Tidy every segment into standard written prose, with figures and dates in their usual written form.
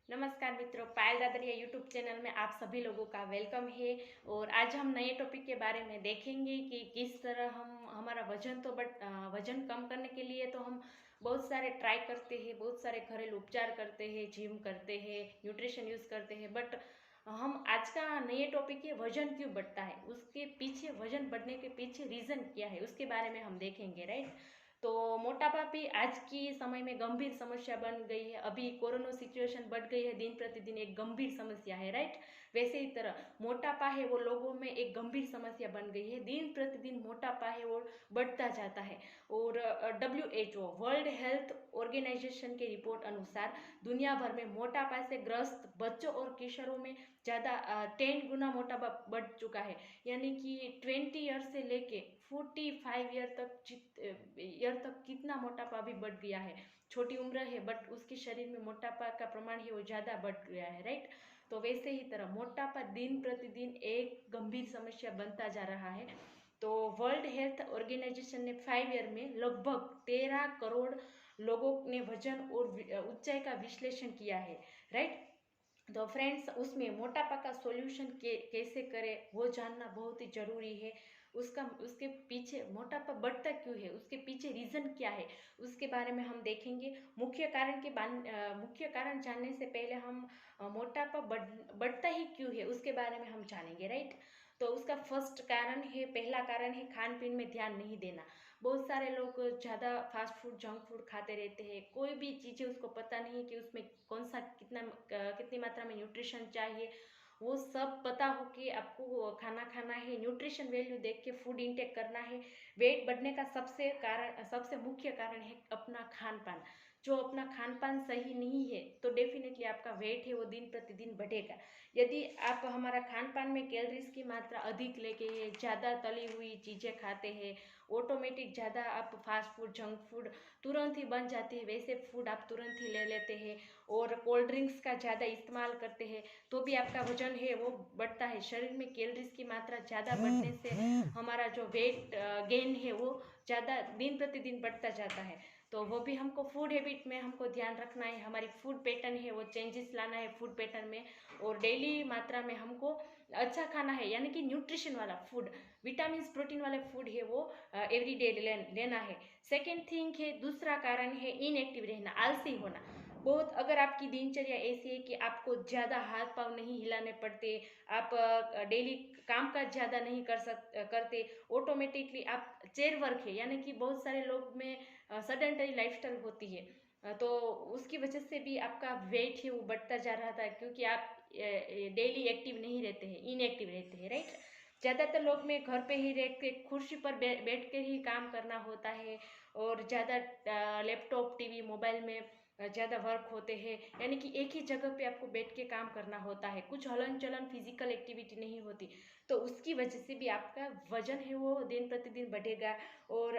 नमस्कार मित्रों, पायल दादरिया YouTube channel में आप सभी लोगों का वेलकम है। और आज हम नए टॉपिक के बारे में देखेंगे कि किस तरह हम हमारा वजन कम करने के लिए तो हम बहुत सारे ट्राई करते हैं, बहुत सारे घरेलू उपचार करते हैं, जिम करते हैं, न्यूट्रिशन यूज़ करते हैं। बट हम आज का नए टॉपिक है वजन क्यों बढ़ता है, उसके पीछे वजन बढ़ने के पीछे रीज़न क्या है उसके बारे में हम देखेंगे, राइट। तो मोटापा भी आज की समय में गंभीर समस्या बन गई है। अभी कोरोना सिचुएशन बढ़ गई है, दिन प्रतिदिन एक गंभीर समस्या है, राइट। वैसे ही तरह मोटापा है वो लोगों में एक गंभीर समस्या बन गई है, दिन प्रतिदिन मोटापा है वो बढ़ता जाता है। और WHO वर्ल्ड हेल्थ ऑर्गेनाइजेशन के रिपोर्ट अनुसार दुनिया भर में मोटापा से ग्रस्त बच्चों और किशोरों में ज़्यादा 10 गुना मोटापा बढ़ चुका है। यानी कि 20 ईयर से लेके 45 ईयर तक कितना मोटापा भी बढ़ गया है। छोटी उम्र है बट उसके शरीर में मोटापा का प्रमाण है वो ज़्यादा बढ़ गया है, राइट। तो वैसे ही तरह मोटापा दिन प्रतिदिन एक गंभीर समस्या बनता जा रहा है। तो वर्ल्ड हेल्थ ऑर्गेनाइजेशन ने 5 ईयर में लगभग 13 करोड़ लोगों ने वजन और ऊंचाई का विश्लेषण किया है, राइट। तो फ्रेंड्स, उसमें मोटापा का सॉल्यूशन कैसे करें वो जानना बहुत ही ज़रूरी है। उसके पीछे मोटापा बढ़ता क्यों है, उसके पीछे रीज़न क्या है, उसके बारे में हम देखेंगे। मुख्य कारण जानने से पहले हम मोटापा बढ़ता ही क्यों है उसके बारे में हम जानेंगे, राइट। तो उसका पहला कारण है खान पीन में ध्यान नहीं देना। बहुत सारे लोग ज़्यादा फास्ट फूड जंक फूड खाते रहते हैं। कोई भी चीज़ें उसको पता नहीं कि उसमें कौन सा कितनी मात्रा में न्यूट्रिशन चाहिए, वो सब पता हो कि आपको खाना खाना है, न्यूट्रिशन वैल्यू देख के फूड इंटेक करना है। वेट बढ़ने का सबसे मुख्य कारण है अपना खान पान। जो अपना खान पान सही नहीं है तो डेफिनेटली आपका वेट है वो दिन प्रतिदिन बढ़ेगा। यदि आप हमारा खान पान में कैलोरीज की मात्रा अधिक लेके ज़्यादा तली हुई चीज़ें खाते हैं, ऑटोमेटिक ज़्यादा आप फास्ट फूड जंक फूड तुरंत ही बन जाती है, वैसे फूड आप तुरंत ही ले लेते हैं और कोल्ड ड्रिंक्स का ज़्यादा इस्तेमाल करते हैं तो भी आपका वजन है वो बढ़ता है। शरीर में कैलोरीज की मात्रा ज़्यादा बढ़ने से हमारा जो वेट गेन है वो ज़्यादा दिन प्रतिदिन बढ़ता जाता है। तो वो भी हमको फूड हैबिट में हमको ध्यान रखना है, हमारी फूड पैटर्न है वो चेंजेस लाना है फूड पैटर्न में। और डेली मात्रा में हमको अच्छा खाना है, यानी कि न्यूट्रिशन वाला फूड, विटामिन प्रोटीन वाले फूड है वो एवरीडे लेना है। सेकेंड थिंग है, दूसरा कारण है इनएक्टिव रहना, आलसी होना। बहुत अगर आपकी दिनचर्या ऐसी है कि आपको ज़्यादा हाथ पाँव नहीं हिलाने पड़ते, आप डेली काम काज ज़्यादा नहीं करते, ऑटोमेटिकली आप चेयर वर्क है, यानी कि बहुत सारे लोग में सडेंटरी लाइफस्टाइल होती है। तो उसकी वजह से भी आपका वेट है वो बढ़ता जा रहा था, क्योंकि आप डेली एक्टिव नहीं रहते हैं, इनएक्टिव रहते हैं, राइट। ज़्यादातर लोग में घर पे ही रह के कुर्सी पर बैठ कर ही काम करना होता है और ज़्यादा लैपटॉप टीवी मोबाइल में ज़्यादा वर्क होते हैं, यानी कि एक ही जगह पे आपको बैठ के काम करना होता है, कुछ हलन चलन फिजिकल एक्टिविटी नहीं होती। तो उसकी वजह से भी आपका वजन है वो दिन प्रतिदिन बढ़ेगा। और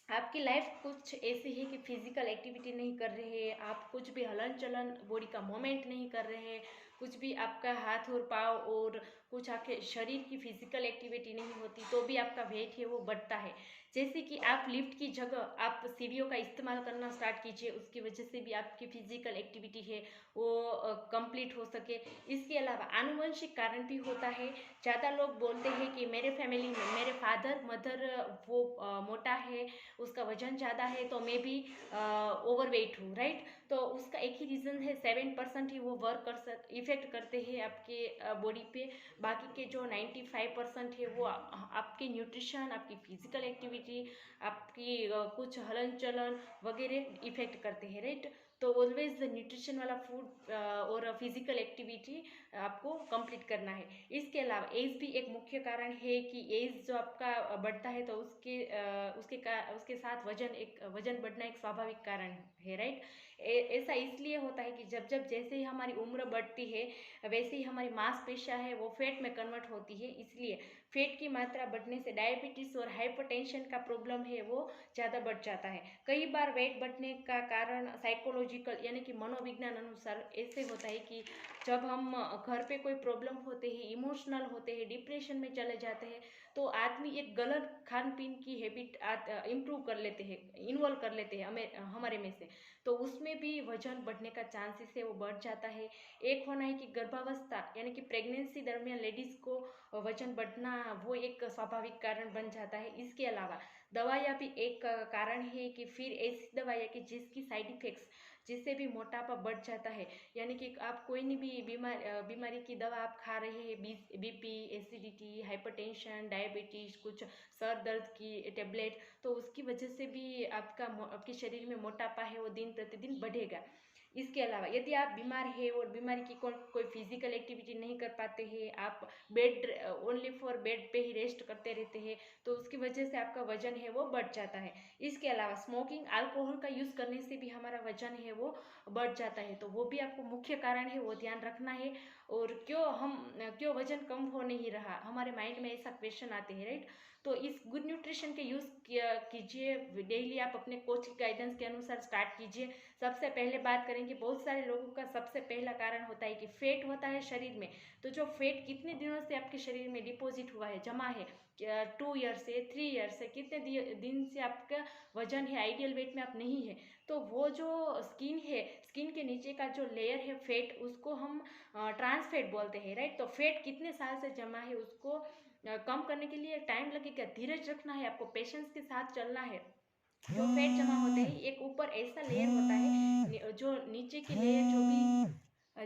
आपकी लाइफ कुछ ऐसी है कि फिजिकल एक्टिविटी नहीं कर रहे हैं, आप कुछ भी हलन चलन बॉडी का मूवमेंट नहीं कर रहे हैं, कुछ भी आपका हाथ और पाँव और कुछ आपके शरीर की फिजिकल एक्टिविटी नहीं होती तो भी आपका वेट है वो बढ़ता है। जैसे कि आप लिफ्ट की जगह आप सीढ़ियों का इस्तेमाल करना स्टार्ट कीजिए, उसकी वजह से भी आपकी फिजिकल एक्टिविटी है वो कंप्लीट हो सके। इसके अलावा आनुवंशिक कारण भी होता है। ज़्यादा लोग बोलते हैं कि मेरे फैमिली में मेरे फादर मदर वो मोटा है, उसका वजन ज़्यादा है तो मैं भी ओवरवेट हूँ, राइट। तो उसका एक ही रीज़न है, 7% ही वो इफेक्ट करते हैं आपके बॉडी पे। बाकी के जो 95% है वो आपके न्यूट्रिशन, आपकी फिजिकल एक्टिविटी, आपकी कुछ हलन चलन वगैरह इफेक्ट करते हैं, राइट। तो ऑलवेज न्यूट्रिशन वाला फूड और फिजिकल एक्टिविटी आपको कंप्लीट करना है। इसके अलावा एज भी एक मुख्य कारण है कि एज जो आपका बढ़ता है तो उसके साथ वजन बढ़ना एक स्वाभाविक कारण है, राइट। ऐसा इसलिए होता है कि जब जैसे ही हमारी उम्र बढ़ती है वैसे ही हमारी मांसपेशियां है वो फैट में कन्वर्ट होती है। इसलिए फैट की मात्रा बढ़ने से डायबिटीज और हाइपरटेंशन का प्रॉब्लम है वो ज़्यादा बढ़ जाता है। कई बार वेट बढ़ने का कारण साइकोलॉजिकल यानी कि मनोविज्ञान अनुसार ऐसे होता है कि जब हम घर पे कोई प्रॉब्लम होते हैं, इमोशनल होते हैं, डिप्रेशन में चले जाते हैं तो आदमी एक गलत खान पीन की हैबिट इम्प्रूव कर लेते हैं, इन्वॉल्व कर लेते हैं हमें हमारे में से, तो उसमें भी वजन बढ़ने का चांसेस है वो बढ़ जाता है। एक होना है कि गर्भावस्था यानी कि प्रेगनेंसी दरमियान लेडीज़ को वजन बढ़ना वो एक स्वाभाविक कारण बन जाता है। इसके अलावा दवाइयाँ भी एक कारण है कि फिर ऐसी दवाइयाँ कि जिसकी साइड इफ़ेक्ट्स जिससे भी मोटापा बढ़ जाता है, यानी कि आप कोई नहीं भी बीमारी की दवा आप खा रहे हैं, बीपी, एसिडिटी, हाइपरटेंशन, डायबिटीज़, कुछ सर दर्द की टेबलेट, तो उसकी वजह से भी आपके शरीर में मोटापा है वो दिन प्रतिदिन बढ़ेगा। इसके अलावा यदि आप बीमार है और बीमारी की कोई फिजिकल एक्टिविटी नहीं कर पाते हैं, आप बेड ओनली फॉर बेड पे ही रेस्ट करते रहते हैं, तो उसकी वजह से आपका वजन है वो बढ़ जाता है। इसके अलावा स्मोकिंग, अल्कोहल का यूज़ करने से भी हमारा वजन है वो बढ़ जाता है, तो वो भी आपको मुख्य कारण है वो ध्यान रखना है। और क्यों वजन कम हो नहीं रहा, हमारे माइंड में ऐसा क्वेश्चन आते हैं, राइट। तो इस गुड न्यूट्रिशन के यूज़ कीजिए, डेली आप अपने कोच की गाइडेंस के अनुसार स्टार्ट कीजिए। सबसे पहले बात करेंगे, बहुत सारे लोगों का सबसे पहला कारण होता है कि फेट होता है शरीर में, तो जो फेट कितने दिनों से आपके शरीर में डिपॉजिट हुआ है, जमा है, 2 ईयर से, 3 ईयर से, कितने दिन से आपका वजन है आइडियल वेट में आप नहीं है, तो वो जो स्किन है, स्किन के नीचे का जो लेयर है फेट, उसको हम ट्रांस फैट बोलते हैं, राइट। तो फेट कितने साल से जमा है उसको कम करने के लिए टाइम लगेगा, धीरज रखना है आपको, पेशेंस के साथ चलना है। जो फैट जमा होते हैं, एक ऊपर ऐसा लेयर होता है, जो नीचे के लेयर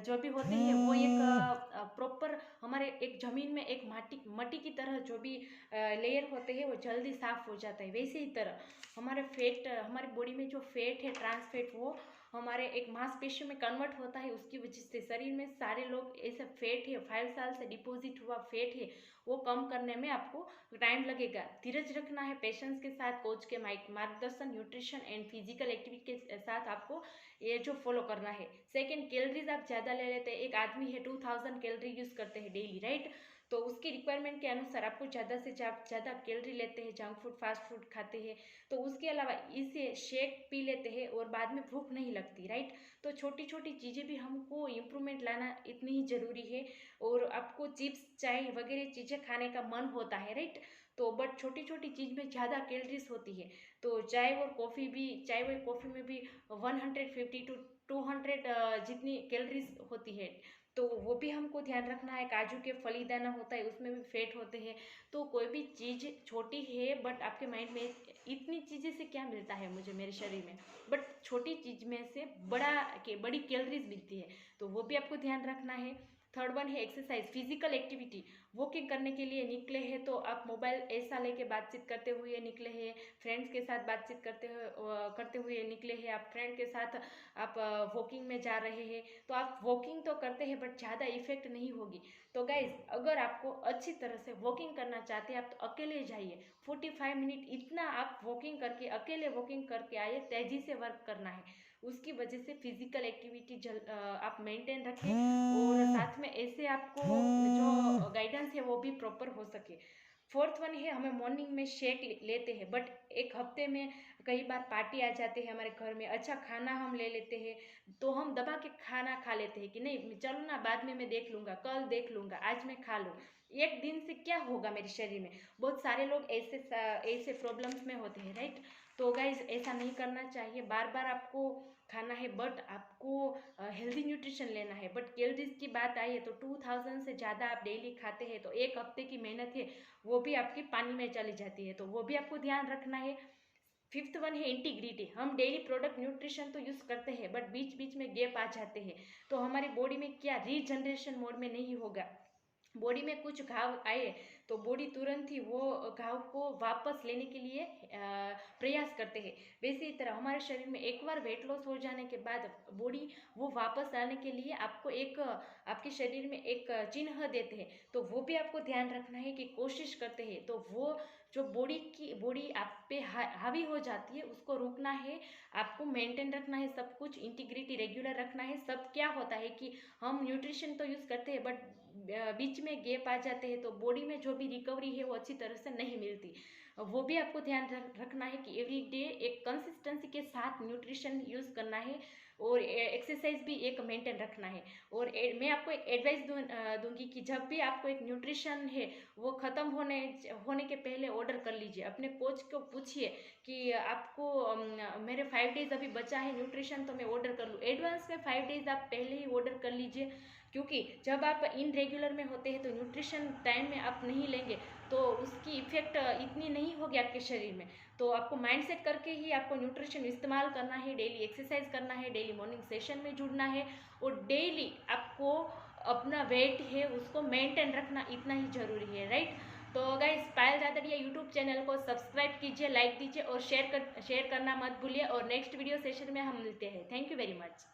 जो भी होते हैं वो एक प्रॉपर हमारे एक जमीन में एक मट्टी की तरह जो भी लेयर होते हैं वो जल्दी साफ हो जाता है। वैसे ही तरह हमारे बॉडी में जो फैट है, ट्रांस फैट, वो हमारे एक मांसपेशियों में कन्वर्ट होता है। उसकी वजह से शरीर में सारे लोग ऐसा फैट है, 5 साल से डिपॉजिट हुआ फैट है, वो कम करने में आपको टाइम लगेगा। धीरज रखना है, पेशेंस के साथ, कोच के मार्गदर्शन, न्यूट्रिशन एंड फिजिकल एक्टिविटी के साथ आपको ये जो फॉलो करना है। सेकेंड, कैलोरीज आप ज़्यादा ले लेते हैं, एक आदमी है 2000 कैलोरी यूज़ करते हैं डेली, राइट। तो उसकी रिक्वायरमेंट के अनुसार आपको ज़्यादा से ज़्यादा कैलोरी लेते हैं, जंक फूड, फास्ट फूड खाते हैं, तो उसके अलावा इसे शेक पी लेते हैं और बाद में भूख नहीं लगती, राइट। तो छोटी छोटी चीज़ें भी हमको इम्प्रूवमेंट लाना इतनी ही ज़रूरी है। और आपको चिप्स, चाय वगैरह चीज़ें खाने का मन होता है, राइट। तो बट छोटी छोटी चीज़ में ज़्यादा कैलोरीज होती है, तो चाय और कॉफ़ी में भी 150 टू 200 जितनी कैलोरीज होती है, तो वो भी हमको ध्यान रखना है। काजू के फलीदाना होता है, उसमें भी फैट होते हैं। तो कोई भी चीज़ छोटी है बट आपके माइंड में इतनी चीज़ें से क्या मिलता है मुझे मेरे शरीर में, बट छोटी चीज़ में से बड़ी कैलोरीज मिलती है, तो वो भी आपको ध्यान रखना है। थर्ड वन है एक्सरसाइज, फिजिकल एक्टिविटी। वॉकिंग करने के लिए निकले हैं तो आप मोबाइल ऐसा लेके बातचीत करते हुए निकले हैं, फ्रेंड्स के साथ बातचीत करते हुए निकले हैं, आप फ्रेंड के साथ आप वॉकिंग में जा रहे हैं, तो आप वॉकिंग तो करते हैं बट ज़्यादा इफेक्ट नहीं होगी। तो गाइज, अगर आपको अच्छी तरह से वॉकिंग करना चाहते हैं आप, तो अकेले जाइए, 45 मिनट इतना आप वॉकिंग करके, अकेले वॉकिंग करके आइए, तेज़ी से वर्क करना है। उसकी वजह से फिजिकल एक्टिविटी आप मेंटेन रखें, और साथ में ऐसे आपको जो गाइडेंस है वो भी प्रॉपर हो सके। फोर्थ वन है, हमें मॉर्निंग में शेक लेते हैं, बट एक हफ्ते में कई बार पार्टी आ जाते हैं हमारे घर में, अच्छा खाना हम ले लेते हैं, तो हम दबा के खाना खा लेते हैं कि नहीं चलो ना, बाद में मैं देख लूँगा, कल देख लूँगा, आज मैं खा लूँ, एक दिन से क्या होगा मेरे शरीर में। बहुत सारे लोग ऐसे प्रॉब्लम्स में होते हैं, राइट। तो गाइज, ऐसा नहीं करना चाहिए, बार बार आपको खाना है बट आपको हेल्दी न्यूट्रिशन लेना है। बट कैलोरीज की बात आई है तो 2000 से ज़्यादा आप डेली खाते हैं, तो एक हफ्ते की मेहनत है वो भी आपकी पानी में चली जाती है, तो वो भी आपको ध्यान रखना है। फिफ्थ वन है इंटीग्रिटी। हम डेली प्रोडक्ट न्यूट्रिशन तो यूज़ करते हैं बट बीच बीच में गैप आ जाते हैं, तो हमारी बॉडी में क्या रीजनरेशन मोड में नहीं होगा। बॉडी में कुछ घाव आए तो बॉडी तुरंत ही वो घाव को वापस लेने के लिए प्रयास करते हैं। वैसे ही तरह हमारे शरीर में एक बार वेट लॉस हो जाने के बाद बॉडी वो वापस लाने के लिए आपको आपके शरीर में एक चिन्ह देते हैं, तो वो भी आपको ध्यान रखना है कि कोशिश करते हैं, तो वो जो बॉडी आप पे हावी हो जाती है उसको रोकना है, आपको मेंटेन रखना है, सब कुछ इंटीग्रिटी रेगुलर रखना है। सब क्या होता है कि हम न्यूट्रिशन तो यूज़ करते हैं बट बीच में गैप आ जाते हैं, तो बॉडी में जो भी रिकवरी है वो अच्छी तरह से नहीं मिलती। वो भी आपको ध्यान रखना है कि एवरी डे एक कंसिस्टेंसी के साथ न्यूट्रिशन यूज़ करना है। और एक्सरसाइज भी एक मेंटेन रखना है। और मैं आपको एक एडवाइस दूंगी कि जब भी आपको एक न्यूट्रिशन है वो ख़त्म होने के पहले ऑर्डर कर लीजिए। अपने कोच को पूछिए कि आपको मेरे 5 डेज अभी बचा है न्यूट्रिशन, तो मैं ऑर्डर कर लूँ। एडवांस में 5 डेज आप पहले ही ऑर्डर कर लीजिए, क्योंकि जब आप इन रेगुलर में होते हैं तो न्यूट्रिशन टाइम में आप नहीं लेंगे तो उसकी इफेक्ट इतनी नहीं होगी आपके शरीर में। तो आपको माइंड सेट करके ही आपको न्यूट्रिशन इस्तेमाल करना है, डेली एक्सरसाइज करना है, डेली मॉर्निंग सेशन में जुड़ना है, और डेली आपको अपना वेट है उसको मेंटेन रखना इतना ही ज़रूरी है, राइट। तो गाइस, पायल जादड़िया यूट्यूब चैनल को सब्सक्राइब कीजिए, लाइक दीजिए और शेयर करना मत भूलिए। और नेक्स्ट वीडियो सेशन में हम मिलते हैं। Thank you very much.